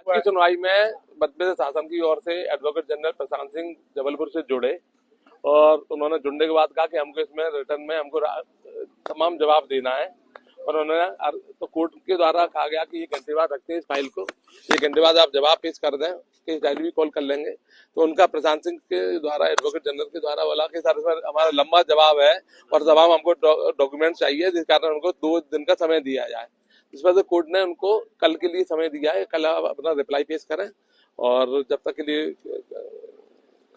की सुनवाई में मध्य प्रदेश शासन की ओर से एडवोकेट जनरल प्रशांत सिंह जबलपुर से जुड़े और उन्होंने जुड़ने के बाद कहा कि हमको इसमें रिटर्न में हमको तमाम जवाब देना है। और उन्होंने तो कोर्ट के द्वारा कहा गया कि 1 घंटे बाद रखते हैं इस फाइल को, 1 घंटे बाद आप जवाब पेश कर दें, केस डायरी भी कॉल कर लेंगे। तो उनका प्रशांत सिंह के द्वारा एडवोकेट जनरल के द्वारा बोला कि सर हमारा लंबा जवाब है और जवाब हमको डॉक्यूमेंट चाहिए, जिस कारण उनको 2 दिन का समय दिया जाए। इस वजह से कोर्ट ने उनको कल के लिए समय दिया है, कल आप अपना रिप्लाई पेश करें और जब तक के लिए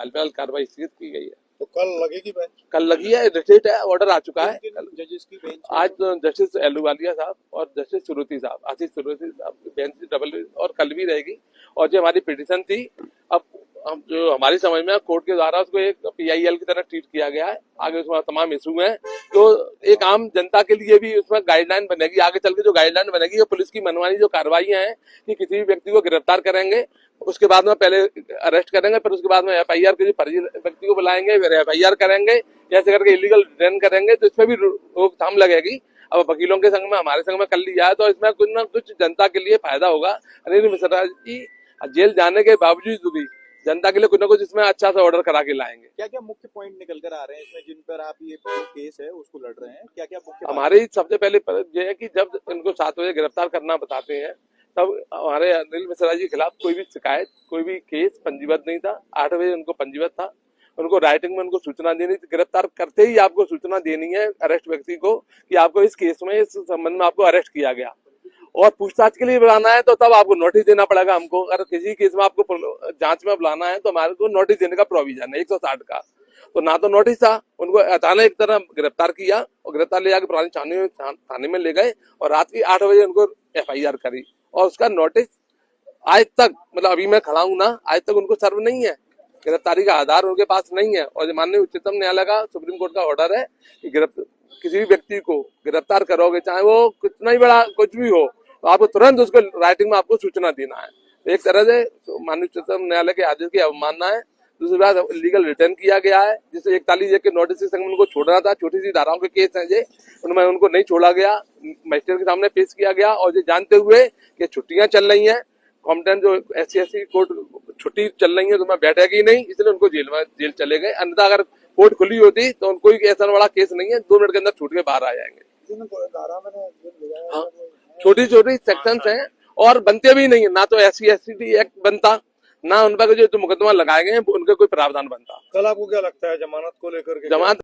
फिलहाल कार्रवाई स्थगित की गई है। तो कल लगेगी बेंच? कल लगी है, रजिस्ट्रेट है, ऑर्डर आ चुका है। जजेस की बेंच आज तो जस्टिस एलूवालिया साहब और जस्टिस सुरुति साहब, आशीष सुरुति साहब की बेंच डबल और कल भी रहेगी। और जो हमारी पिटीशन थी, अब हम जो हमारी समझ में कोर्ट के द्वारा उसको एक PIL की तरह ट्रीट किया गया है। आगे उसमें तमाम इशू हैं, तो एक आम जनता के लिए भी उसमें गाइडलाइन बनेगी। आगे चल के जो गाइडलाइन बनेगी वो पुलिस की मनमानी जो कार्रवाई है कि किसी भी व्यक्ति को गिरफ्तार करेंगे, उसके बाद में पहले अरेस्ट करेंगे, फिर उसके बाद में FIR के फर्जी व्यक्ति को बुलाएंगे, फिर FIR करेंगे, ऐसे करके इलीगल डिटेन करेंगे, तो इसमें भी रोकथाम लगेगी। अब वकीलों के संग में हमारे संग में कर लिया है, तो इसमें कुछ ना कुछ जनता के लिए फायदा होगा। अनिल मिश्रा जी जेल जाने के बावजूद भी जनता के लिए कुछ ना कुछ इसमें अच्छा सा ऑर्डर करा के लाएंगे। क्या क्या मुख्य पॉइंट निकल कर आ रहे हैं इसमें, जिन पर आप ये केस है उसको लड़ रहे हैं? क्या क्या मुख्य? हमारे सबसे पहले ये है कि जब इनको 7 बजे गिरफ्तार करना बताते हैं, तब हमारे अनिल मिश्रा जी के खिलाफ कोई भी शिकायत, कोई भी केस पंजीबद्ध नहीं था। 8 बजे उनको पंजीबद्ध था, उनको राइटिंग में उनको सूचना देनी थी। गिरफ्तार करते ही आपको सूचना देनी है अरेस्ट व्यक्ति को कि आपको इस केस में, इस संबंध में आपको अरेस्ट किया गया और पूछताछ के लिए बुलाना है, तो तब आपको नोटिस देना पड़ेगा हमको। अगर किसी केस में आपको जांच में बुलाना है तो हमारे को नोटिस देने का प्रोविजन है 160 का। तो ना तो नोटिस था, उनको अचानक एक तरह गिरफ्तार किया और गिरफ्तार ले जाकर पुरानी थाने में ले गए और रात की 8 बजे उनको FIR करी और उसका नोटिस आज तक, मतलब अभी मैं खड़ा हूं ना, आज तक उनको सर्व नहीं है। गिरफ्तारी का आधार उनके पास नहीं है। और माननीय उच्चतम न्यायालय का, सुप्रीम कोर्ट का ऑर्डर है कि किसी भी व्यक्ति को गिरफ्तार करोगे, चाहे वो कितना ही बड़ा कुछ भी हो, तो आपको तुरंत उसको राइटिंग में आपको सूचना देना है। एक तरह से माननीय उच्चतम न्यायालय के आदेश की अवमानना है। दूसरी बात, लीगल रिटर्न किया गया है, जिससे 41 के नोटिस के संग उनको छोड़ना था। छोटी सी धाराओं के केस हैं ये, उनमें उनको नहीं छोड़ा गया, मजिस्ट्रेट के सामने पेश किया गया। और ये जानते हुए कि छुट्टियां चल रही हैं, कॉम्पिटेंट जो SC कोर्ट छुट्टी चल रही है, तो मैं बैठेगी नहीं, इसलिए उनको जेल चले गए। अन्यथा अगर कोर्ट खुली होती तो उनको ऐसा बड़ा केस नहीं है, 2 मिनट के अंदर छूट के बाहर आ जाएंगे। हाँ, छोटी छोटी सेक्शंस हैं और बनते भी नहीं है। ना तो SC/ST एक्ट बनता, ना उन पर जो मुकदमा लगाए गए हैं उनका कोई प्रावधान बनता। कल आपको क्या लगता है जमानत को लेकर के? जमानत